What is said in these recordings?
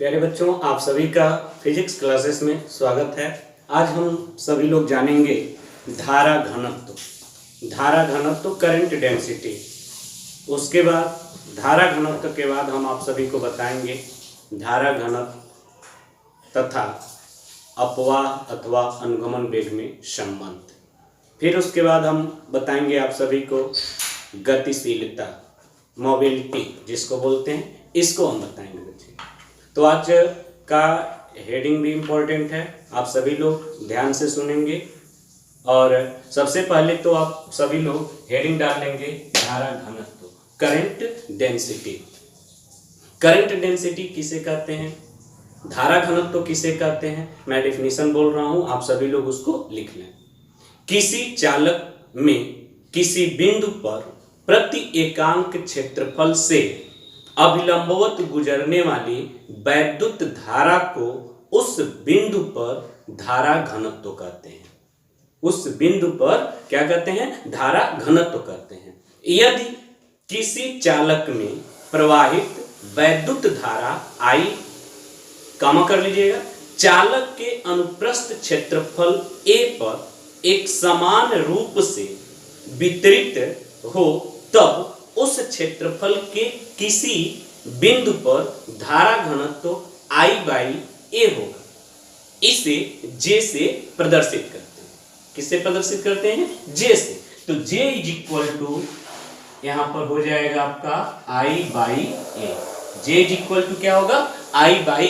प्यारे बच्चों, आप सभी का फिजिक्स क्लासेस में स्वागत है। आज हम सभी लोग जानेंगे धारा घनत्व। धारा घनत्व करंट डेंसिटी। उसके बाद धारा घनत्व के बाद हम आप सभी को बताएंगे धारा घनत्व तथा अपवाह अथवा अनुगमन वेग में संबंध। फिर उसके बाद हम बताएंगे आप सभी को गतिशीलता, मोबिलिटी जिसको बोलते हैं, इसको हम बताएंगे बच्चे। तो आज का हेडिंग भी इम्पोर्टेंट है, आप सभी लोग ध्यान से सुनेंगे। और सबसे पहले तो आप सभी लोग हेडिंग डाल लेंगे धारा घनत्व, करंट डेंसिटी। करंट डेंसिटी किसे कहते हैं, धारा घनत्व किसे कहते हैं, मैं डेफिनेशन बोल रहा हूं, आप सभी लोग उसको लिख लें। किसी चालक में किसी बिंदु पर प्रति एकांक क्षेत्रफल से अभिलंबवत गुजरने वाली वैद्युत धारा को उस बिंदु पर धारा घनत्व कहते हैं। उस बिंदु पर क्या कहते हैं, धारा घनत्व कहते हैं। यदि किसी चालक में प्रवाहित वैद्युत धारा I, कमा कर लीजिएगा, चालक के अनुप्रस्थ क्षेत्रफल A पर एक समान रूप से वितरित हो, तब उस क्षेत्रफल के किसी बिंदु पर धारा घनत्व I/A होगा। इसे J से प्रदर्शित करते हैं। किससे प्रदर्शित करते हैं, J से। तो J इज इक्वल टू यहां पर हो जाएगा आपका I/A। J is equal to क्या होगा, I/A।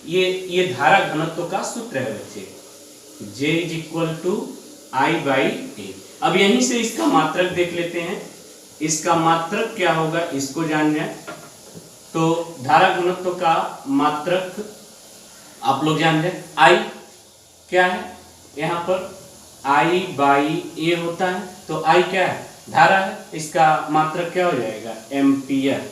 ये धारा घनत्व का सूत्र है बच्चे, J is equal to I/A। अब यहीं से इसका मात्रक देख लेते हैं। इसका मात्रक क्या होगा, इसको जान जाए तो धारा घनत्व का मात्रक आप लोग जान जाए। I क्या है, यहाँ पर I/A होता है, तो I क्या है, धारा है। इसका मात्रक क्या हो जाएगा, एम्पियर।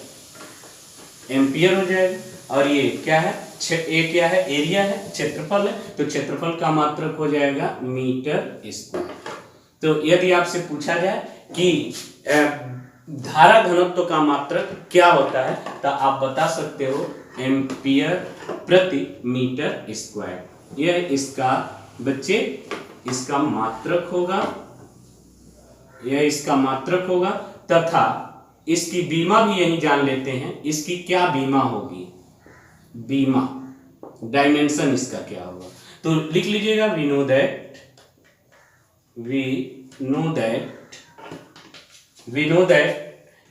एम्पियर हो जाएगा। और ये क्या है, ए क्या है, एरिया है, क्षेत्रफल है, तो क्षेत्रफल का मात्रक हो जाएगा मीटर स्क्वायर। तो यदि आपसे पूछा जाए कि धारा घनत्व का मात्रक क्या होता है, तो आप बता सकते हो एम्पियर प्रति मीटर स्क्वायर। यह इसका बच्चे इसका मात्रक होगा, यह इसका मात्रक होगा। तथा इसकी बीमा भी यही जान लेते हैं, इसकी क्या बीमा होगी, बीमा डायमेंशन इसका क्या होगा। तो लिख लीजिएगा, we know that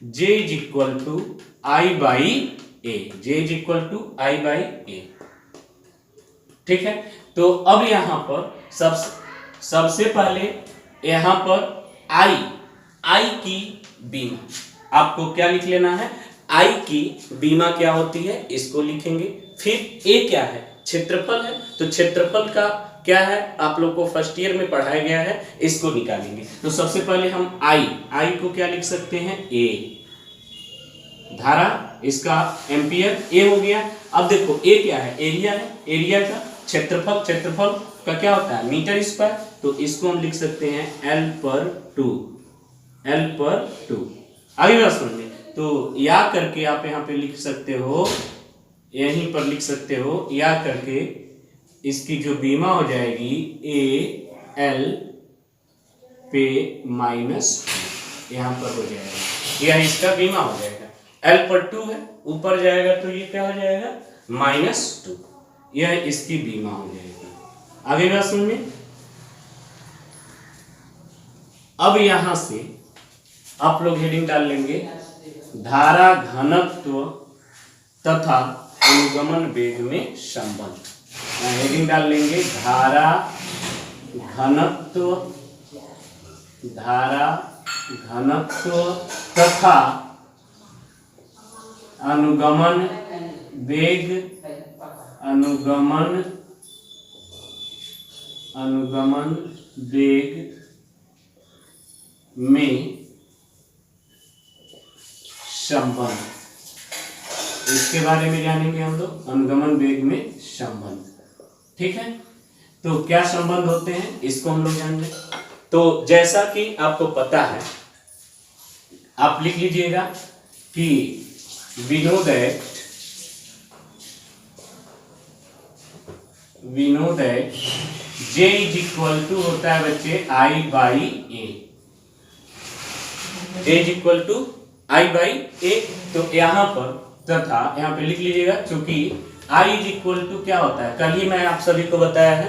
J is equal to I/A। J is equal to I/A। ठीक है। तो अब यहां पर सबसे पहले यहां पर I की बीमा आपको क्या लिख लेना है, I की बीमा क्या होती है, इसको लिखेंगे। फिर A क्या है, क्षेत्रफल है, तो क्षेत्रफल का क्या है, आप लोग को फर्स्ट ईयर में पढ़ाया गया है, इसको निकालेंगे। तो सबसे पहले हम I को क्या लिख सकते हैं, A। धारा इसका एम्पियर A हो गया। अब देखो A क्या है, एरिया है, एरिया का क्षेत्रफल, क्षेत्रफल का क्या होता है, मीटर स्क्वायर, तो इसको हम लिख सकते हैं L/2। आगे बात सुनिए, तो या करके आप यहाँ पे लिख सकते हो, यहीं पर लिख सकते हो, या करके इसकी जो बीमा हो जाएगी AL पे -2 यहाँ पर हो जाएगा, यह इसका बीमा हो जाएगा। L/2 है, ऊपर जाएगा तो ये क्या हो जाएगा, -2, यह इसकी बीमा हो जाएगी। आगे बात सुनिए, अब यहां से आप लोग हेडिंग डाल लेंगे धारा घनत्व तथा अनुगमन वेग में संबंध। हेडिंग डाल लेंगे धारा घनत्व तथा अनुगमन वेग में संबंध। इसके बारे में जानेंगे हम लोग, अनुगमन वेग में संबंध। ठीक है, तो क्या संबंध होते हैं, इसको हम लोग जान लें। तो जैसा कि आपको पता है, आप लिख लीजिएगा कि we know that we know that J is equal to होता है बच्चे I/A। J is equal to I/A। तो यहाँ पर तथा यहाँ पे लिख लीजिएगा, क्योंकि I इज इक्वल टू क्या होता है, कल ही मैं आप सभी को बताया है,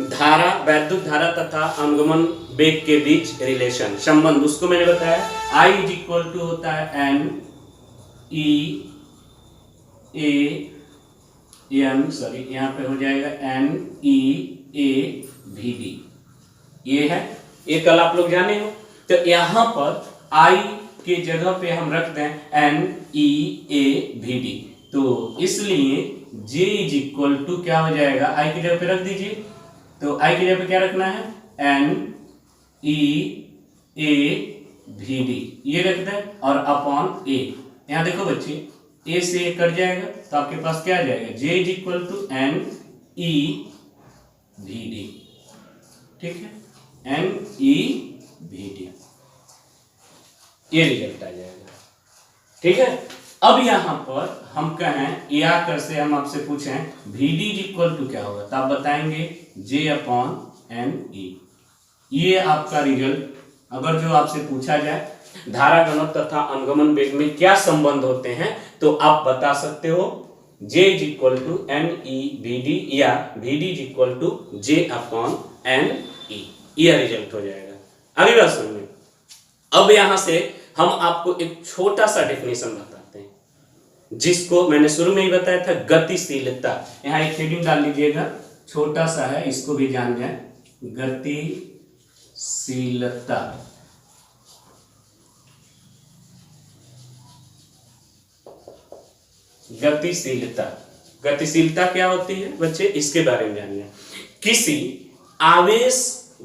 धारा, वैद्युत धारा तथा अनुगमन वेग के बीच रिलेशन, संबंध, उसको मैंने बताया। I इज इक्वल टू होता है यहाँ पे हो जाएगा NEAVD, ये है, ये कल आप लोग जाने हो। तो यहाँ पर I के जगह पे हम रख दें NEAVD, तो इसलिए J इज इक्वल टू क्या हो जाएगा, I की जगह पे रख दीजिए, तो I की जगह पे क्या रखना है NEAVD, ये रख दें, और अपॉन A। यहाँ देखो बच्चे, A से A कट जाएगा तो आपके पास क्या आ जाएगा, J is equal to NEVD, ठीक है, NEVD, ये रिजल्ट आ जाएगा, ठीक है। अब यहाँ पर हम कहें या कर से हम आपसे पूछें VD इज इक्वल टू क्या होगा, तो आप बताएंगे J/NE। ये आपका रिजल्ट, अगर जो आपसे पूछा जाए धारा घनत्व तथा अनुगमन वेग में क्या संबंध होते हैं, तो आप बता सकते हो J is equal to NEVD या VD is equal to J/NE, यह रिजल्ट हो जाएगा। अगली बात सुनिए, अब यहां से हम आपको एक छोटा सा डेफिनेशन बताते हैं, जिसको मैंने शुरू में ही बताया था, गतिशीलता। यहाँ एक हेडिंग डाल लीजिएगा, छोटा सा है, इसको भी जान जाए, गतिशीलता। गतिशीलता, गतिशीलता क्या होती है बच्चे, इसके बारे में जानिए। किसी आवेश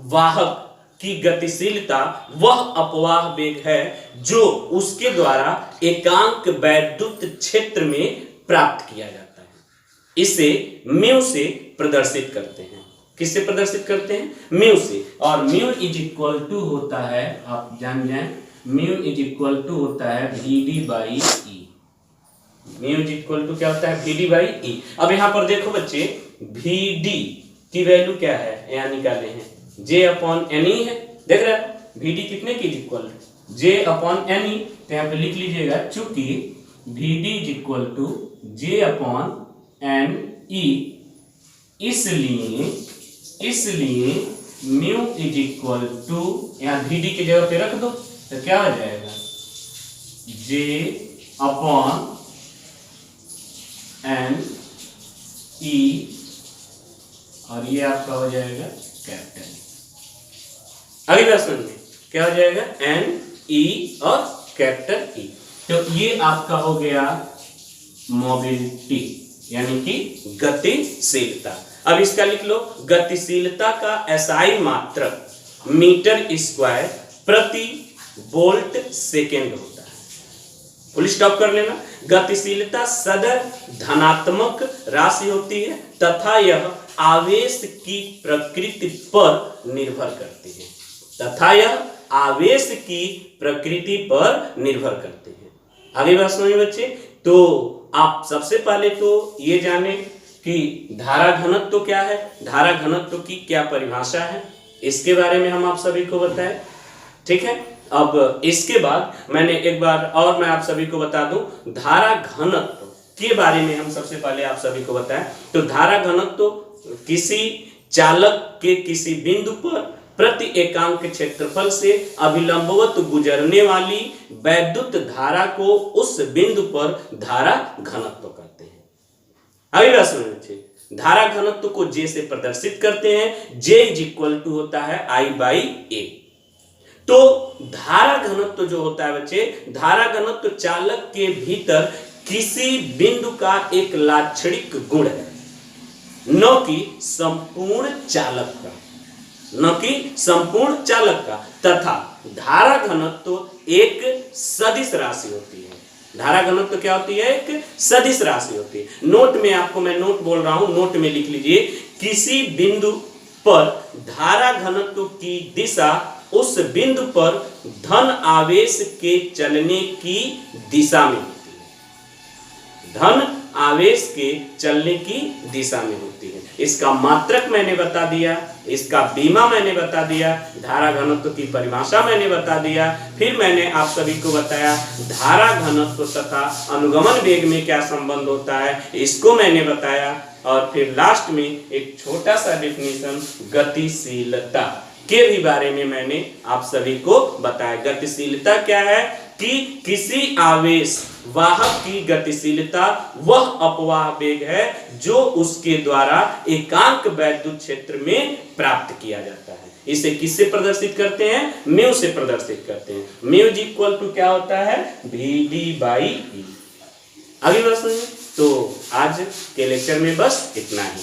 वाहक की गतिशीलता वह अपवाह वेग है जो उसके द्वारा एकांक वैद्युत क्षेत्र में प्राप्त किया जाता है। इसे म्यू से प्रदर्शित करते हैं। किससे प्रदर्शित करते हैं, म्यू से। और म्यू इज इक्वल टू होता है, आप जान जाएं, म्यू इज इक्वल टू होता है VD/E। Mu is equal to क्या होता है, VD/E। अब यहाँ पर देखो बच्चे, VD की वैल्यू क्या है, यहाँ निकाले हैं, J/NE है, देख रहे हैं, VD कितने की इक्वल, J/NE, तो यहाँ पे लिख लीजिएगा, चूंकि VD is equal to J/NE, इसलिए म्यू इज इक्वल टू, यहाँ VD की जगह पे रख दो, तो क्या हो जाएगा, J/NE, और ये आपका हो जाएगा कैपिटल। अगली बात समझिए, क्या हो जाएगा, NE और कैपिटल E। तो ये आपका हो गया मोबिलिटी, यानी कि गतिशीलता। अब इसका लिख लो, गतिशीलता का SI मात्रक मीटर स्क्वायर प्रति वोल्ट सेकेंड होता है। फुल स्टॉप कर लेना। गतिशीलता सदैव धनात्मक राशि होती है तथा यह आवेश की प्रकृति पर निर्भर करती है, तथा यह आवेश की प्रकृति पर निर्भर करते हैं। आगे बात सुनिए बच्चे, तो आप सबसे पहले तो ये जाने कि धारा घनत्व क्या है, धारा घनत्व की क्या परिभाषा है, इसके बारे में हम आप सभी को बताएं, ठीक है। अब इसके बाद मैंने एक बार और मैं आप सभी को बता दूं, धारा घनत्व के बारे में हम सबसे पहले आप सभी को बताएं। तो धारा घनत्व किसी चालक के किसी बिंदु पर प्रति एकांक क्षेत्रफल से अभिलंबवत गुजरने वाली वैद्युत धारा को उस बिंदु पर धारा घनत्व कहते हैं। अगली बात सुनिए, धारा घनत्व को J से प्रदर्शित करते हैं। J इज इक्वल टू होता है I/A। तो धारा घनत्व जो होता है बच्चे, धारा घनत्व चालक के भीतर किसी बिंदु का एक लाक्षणिक गुण है, न कि संपूर्ण चालक का, न कि संपूर्ण चालक का, तथा धारा घनत्व एक सदिश राशि होती है। धारा घनत्व क्या होती है, एक सदिश राशि होती है। नोट में आपको मैं नोट बोल रहा हूं, नोट में लिख लीजिए, किसी बिंदु पर धारा घनत्व की दिशा उस बिंदु पर धन आवेश के चलने की दिशा में होती है। धन आवेश के चलने की दिशा में होती है। इसका मात्रक मैंने बता दिया, इसका बीमा मैंने बता दिया, धारा घनत्व की परिभाषा मैंने बता दिया, फिर मैंने आप सभी को बताया धारा घनत्व तथा अनुगमन वेग में क्या संबंध होता है, इसको मैंने बताया, और फिर लास्ट में एक छोटा सा डेफिनेशन गतिशीलता के भी बारे में मैंने आप सभी को बताया। गतिशीलता क्या है कि किसी आवेश वाहक की गतिशीलता वह अपवाह वेग है जो उसके द्वारा एकांक वैद्युत क्षेत्र में प्राप्त किया जाता है। इसे किससे प्रदर्शित करते हैं? म्यू से प्रदर्शित करते हैं। म्यू इक्वल टू क्या होता है? VD/E। अगली बात सुनिए। तो आज के लेक्चर में बस इतना ही।